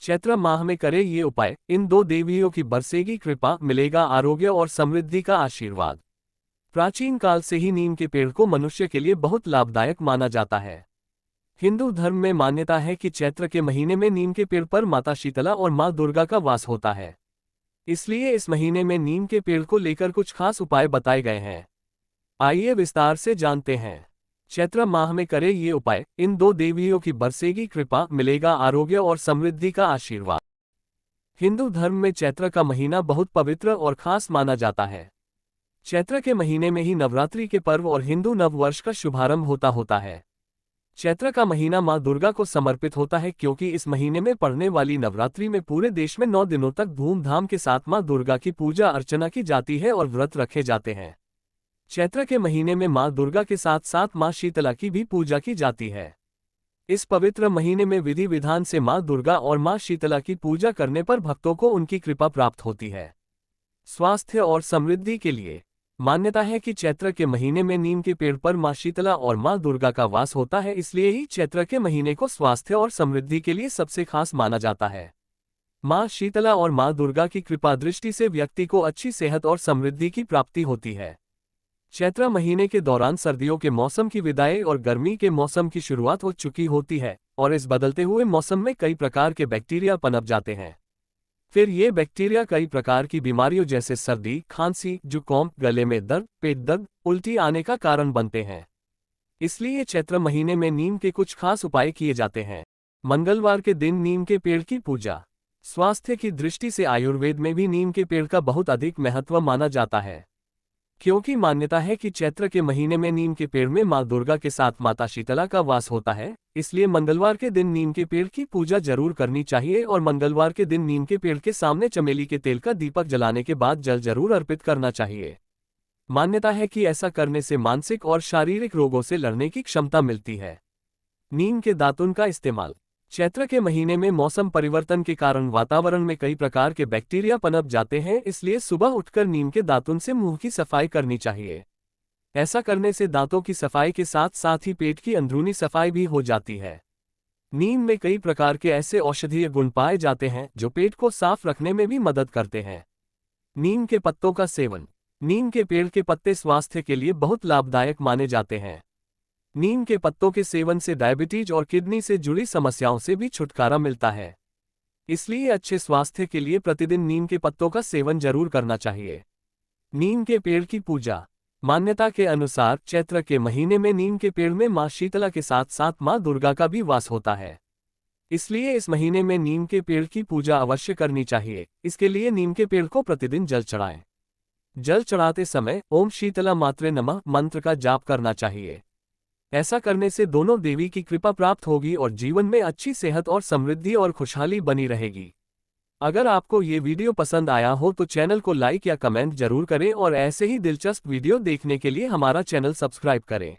चैत्र माह में करें ये उपाय, इन दो देवियों की बरसेगी कृपा, मिलेगा आरोग्य और समृद्धि का आशीर्वाद। प्राचीन काल से ही नीम के पेड़ को मनुष्य के लिए बहुत लाभदायक माना जाता है। हिंदू धर्म में मान्यता है कि चैत्र के महीने में नीम के पेड़ पर माता शीतला और मां दुर्गा का वास होता है। इसलिए इस महीने में नीम के पेड़ को लेकर कुछ खास उपाय बताए गए हैं। आइए विस्तार से जानते हैं। चैत्र माह में करें ये उपाय, इन दो देवियों की बरसेगी कृपा, मिलेगा आरोग्य और समृद्धि का आशीर्वाद। हिंदू धर्म में चैत्र का महीना बहुत पवित्र और खास माना जाता है। चैत्र के महीने में ही नवरात्रि के पर्व और हिंदू नववर्ष का शुभारंभ होता है। चैत्र का महीना मां दुर्गा को समर्पित होता है क्योंकि इस महीने में पड़ने वाली नवरात्रि में पूरे देश में 9 दिनों तक धूमधाम के साथ मां दुर्गा की पूजा अर्चना की जाती है और व्रत रखे जाते हैं। चैत्र के महीने में मां दुर्गा के साथ साथ मां शीतला की भी पूजा की जाती है। इस पवित्र महीने में विधि विधान से मां दुर्गा और मां शीतला की पूजा करने पर भक्तों को उनकी कृपा प्राप्त होती है। स्वास्थ्य और समृद्धि के लिए मान्यता है कि चैत्र के महीने में नीम के पेड़ पर मां शीतला और मां दुर्गा का वास होता है, इसलिए ही चैत्र के महीने को स्वास्थ्य और समृद्धि के लिए सबसे खास माना जाता है। मां शीतला और मां दुर्गा की कृपा दृष्टि से व्यक्ति को अच्छी सेहत और समृद्धि की प्राप्ति होती है। चैत्र महीने के दौरान सर्दियों के मौसम की विदाई और गर्मी के मौसम की शुरुआत हो चुकी होती है और इस बदलते हुए मौसम में कई प्रकार के बैक्टीरिया पनप जाते हैं। फिर ये बैक्टीरिया कई प्रकार की बीमारियों जैसे सर्दी, खांसी, जुकाम, गले में दर्द, पेट दर्द, उल्टी आने का कारण बनते हैं। इसलिए चैत्र महीने में नीम के कुछ खास उपाय किए जाते हैं। मंगलवार के दिन नीम के पेड़ की पूजा। स्वास्थ्य की दृष्टि से आयुर्वेद में भी नीम के पेड़ का बहुत अधिक महत्व माना जाता है, क्योंकि मान्यता है कि चैत्र के महीने में नीम के पेड़ में मां दुर्गा के साथ माता शीतला का वास होता है। इसलिए मंगलवार के दिन नीम के पेड़ की पूजा जरूर करनी चाहिए और मंगलवार के दिन नीम के पेड़ के सामने चमेली के तेल का दीपक जलाने के बाद जल जरूर अर्पित करना चाहिए। मान्यता है कि ऐसा करने से मानसिक और शारीरिक रोगों से लड़ने की क्षमता मिलती है। नीम के दातुन का इस्तेमाल। चैत्र के महीने में मौसम परिवर्तन के कारण वातावरण में कई प्रकार के बैक्टीरिया पनप जाते हैं, इसलिए सुबह उठकर नीम के दातुन से मुंह की सफाई करनी चाहिए। ऐसा करने से दांतों की सफाई के साथ साथ ही पेट की अंदरूनी सफाई भी हो जाती है। नीम में कई प्रकार के ऐसे औषधीय गुण पाए जाते हैं जो पेट को साफ रखने में भी मदद करते हैं। नीम के पत्तों का सेवन। नीम के पेड़ के पत्ते स्वास्थ्य के लिए बहुत लाभदायक माने जाते हैं। नीम के पत्तों के सेवन से डायबिटीज और किडनी से जुड़ी समस्याओं से भी छुटकारा मिलता है। इसलिए अच्छे स्वास्थ्य के लिए प्रतिदिन नीम के पत्तों का सेवन जरूर करना चाहिए। नीम के पेड़ की पूजा। मान्यता के अनुसार चैत्र के महीने में नीम के पेड़ में मां शीतला के साथ साथ मां दुर्गा का भी वास होता है। इसलिए इस महीने में नीम के पेड़ की पूजा अवश्य करनी चाहिए। इसके लिए नीम के पेड़ को प्रतिदिन जल चढ़ाएं। जल चढ़ाते समय ओम शीतला मात्रे नमः मंत्र का जाप करना चाहिए। ऐसा करने से दोनों देवी की कृपा प्राप्त होगी और जीवन में अच्छी सेहत और समृद्धि और खुशहाली बनी रहेगी। अगर आपको ये वीडियो पसंद आया हो तो चैनल को लाइक या कमेंट जरूर करें और ऐसे ही दिलचस्प वीडियो देखने के लिए हमारा चैनल सब्सक्राइब करें।